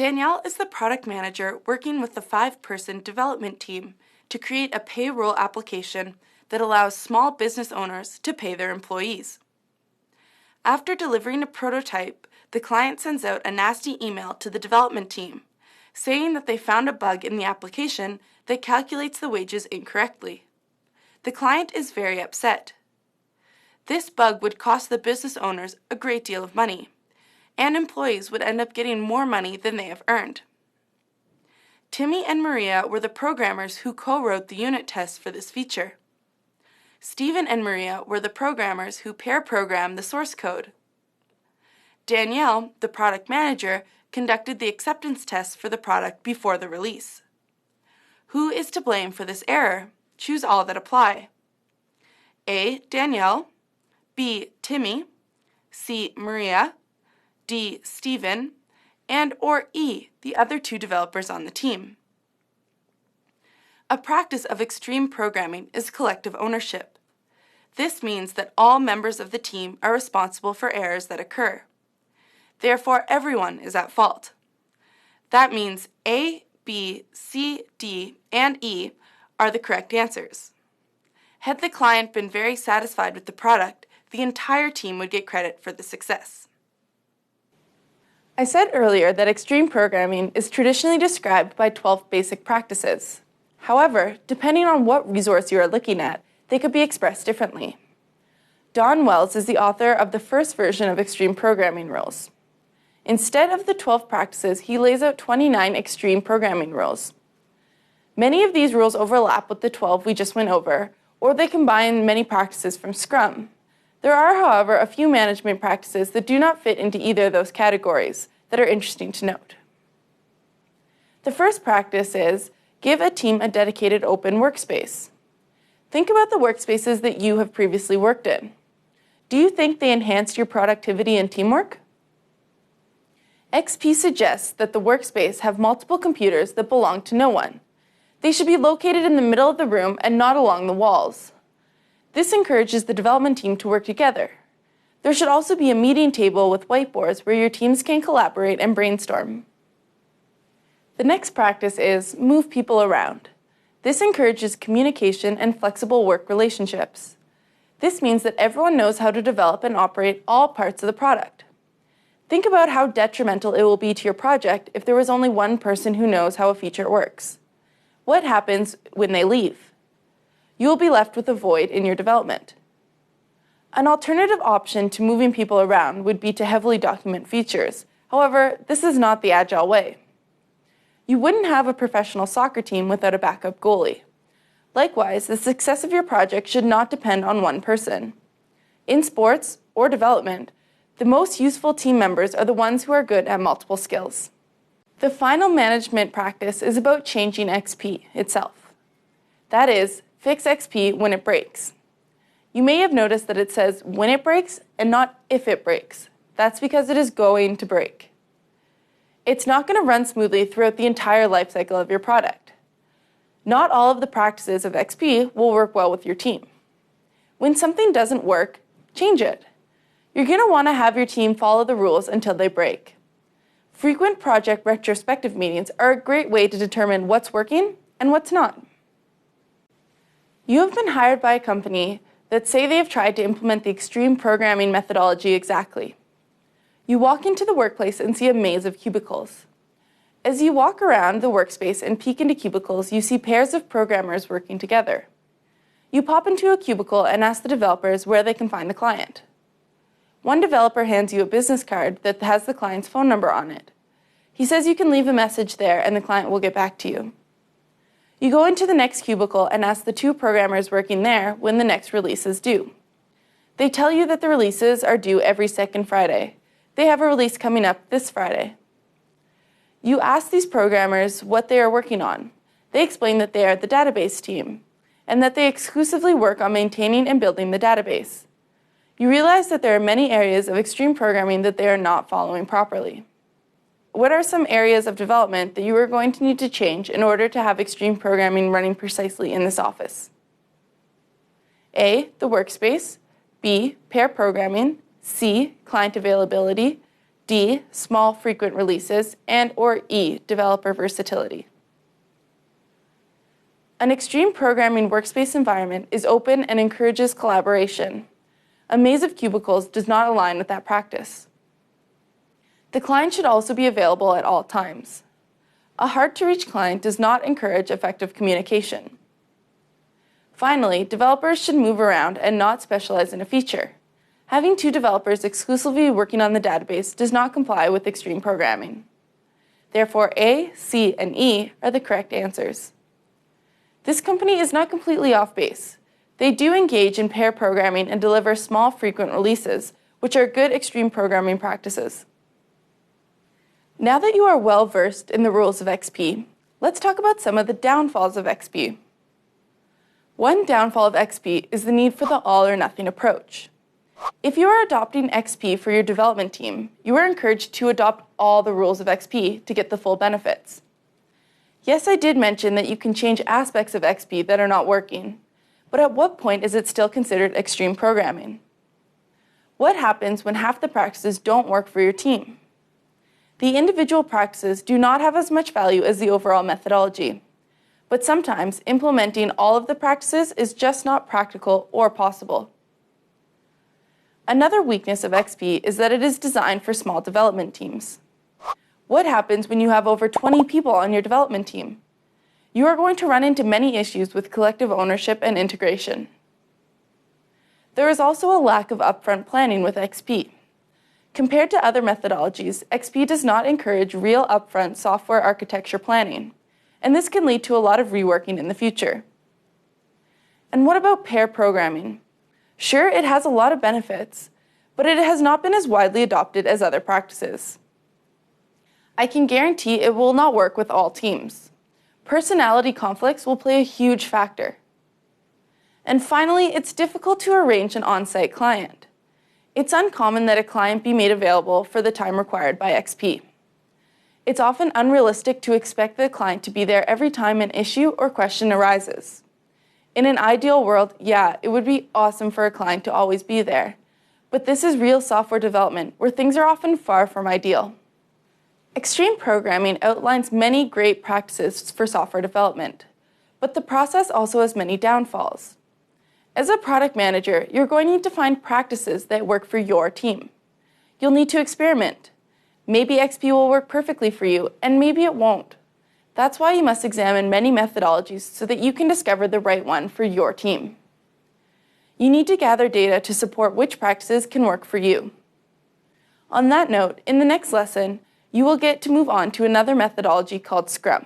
Danielle is the product manager working with the 5-person development team to create a payroll application that allows small business owners to pay their employees. After delivering a prototype, the client sends out a nasty email to the development team, saying that they found a bug in the application that calculates the wages incorrectly. The client is very upset. This bug would cost the business owners a great deal of money, and employees would end up getting more money than they have earned. Timmy and Maria were the programmers who co-wrote the unit tests for this feature. Stephen and Maria were the programmers who pair-programmed the source code. Danielle, the product manager, conducted the acceptance tests for the product before the release. Who is to blame for this error? Choose all that apply. A. Danielle, B. Timmy, C. Maria, D. Stephen, and or E. the other 2 developers on the team. A practice of extreme programming is collective ownership. This means that all members of the team are responsible for errors that occur. Therefore, everyone is at fault. That means A, B, C, D, and E are the correct answers. Had the client been very satisfied with the product, the entire team would get credit for the success. I said earlier that extreme programming is traditionally described by 12 basic practices. However, depending on what resource you are looking at, they could be expressed differently. Don Wells is the author of the first version of extreme programming rules. Instead of the 12 practices, he lays out 29 extreme programming rules. Many of these rules overlap with the 12 we just went over, or they combine many practices from Scrum. There are, however, a few management practices that do not fit into either of those categories that are interesting to note. The first practice is give a team a dedicated open workspace. Think about the workspaces that you have previously worked in. Do you think they enhanced your productivity and teamwork? XP suggests that the workspace have multiple computers that belong to no one. They should be located in the middle of the room and not along the walls. This encourages the development team to work together. There should also be a meeting table with whiteboards where your teams can collaborate and brainstorm. The next practice is move people around. This encourages communication and flexible work relationships. This means that everyone knows how to develop and operate all parts of the product. Think about how detrimental it will be to your project if there was only one person who knows how a feature works. What happens when they leave? You will be left with a void in your development. An alternative option to moving people around would be to heavily document features. However, this is not the agile way. You wouldn't have a professional soccer team without a backup goalie. Likewise, the success of your project should not depend on one person. In sports or development, the most useful team members are the ones who are good at multiple skills. The final management practice is about changing XP itself. That is, fix XP when it breaks. You may have noticed that it says when it breaks and not if it breaks. That's because it is going to break. It's not going to run smoothly throughout the entire life cycle of your product. Not all of the practices of XP will work well with your team. When something doesn't work, change it. You're going to want to have your team follow the rules until they break. Frequent project retrospective meetings are a great way to determine what's working and what's not. You have been hired by a company that say they have tried to implement the extreme programming methodology exactly. You walk into the workplace and see a maze of cubicles. As you walk around the workspace and peek into cubicles, you see pairs of programmers working together. You pop into a cubicle and ask the developers where they can find the client. One developer hands you a business card that has the client's phone number on it. He says you can leave a message there and the client will get back to you. You go into the next cubicle and ask the 2 programmers working there when the next release is due. They tell you that the releases are due every second Friday. They have a release coming up this Friday. You ask these programmers what they are working on. They explain that they are the database team and that they exclusively work on maintaining and building the database. You realize that there are many areas of extreme programming that they are not following properly. What are some areas of development that you are going to need to change in order to have extreme programming running precisely in this office? A, the workspace, B, pair programming, C, client availability, D, small frequent releases, and or E, developer versatility. An extreme programming workspace environment is open and encourages collaboration. A maze of cubicles does not align with that practice. The client should also be available at all times. A hard-to-reach client does not encourage effective communication. Finally, developers should move around and not specialize in a feature. Having 2 developers exclusively working on the database does not comply with extreme programming. Therefore, A, C, and E are the correct answers. This company is not completely off base. They do engage in pair programming and deliver small frequent releases, which are good extreme programming practices. Now that you are well versed in the rules of XP, let's talk about some of the downfalls of XP. One downfall of XP is the need for the all or nothing approach. If you are adopting XP for your development team, you are encouraged to adopt all the rules of XP to get the full benefits. Yes, I did mention that you can change aspects of XP that are not working, but at what point is it still considered extreme programming? What happens when half the practices don't work for your team? The individual practices do not have as much value as the overall methodology, but sometimes implementing all of the practices is just not practical or possible. Another weakness of XP is that it is designed for small development teams. What happens when you have over 20 people on your development team? You are going to run into many issues with collective ownership and integration. There is also a lack of upfront planning with XP. Compared to other methodologies, XP does not encourage real upfront software architecture planning, and this can lead to a lot of reworking in the future. And what about pair programming? Sure, it has a lot of benefits, but it has not been as widely adopted as other practices. I can guarantee it will not work with all teams. Personality conflicts will play a huge factor. And finally, it's difficult to arrange an on-site client. It's uncommon that a client be made available for the time required by XP. It's often unrealistic to expect the client to be there every time an issue or question arises. In an ideal world, yeah, it would be awesome for a client to always be there. But this is real software development, where things are often far from ideal. Extreme programming outlines many great practices for software development, but the process also has many downfalls. As a product manager, you're going to need to find practices that work for your team. You'll need to experiment. Maybe XP will work perfectly for you, and maybe it won't. That's why you must examine many methodologies so that you can discover the right one for your team. You need to gather data to support which practices can work for you. On that note, in the next lesson, you will get to move on to another methodology called Scrum.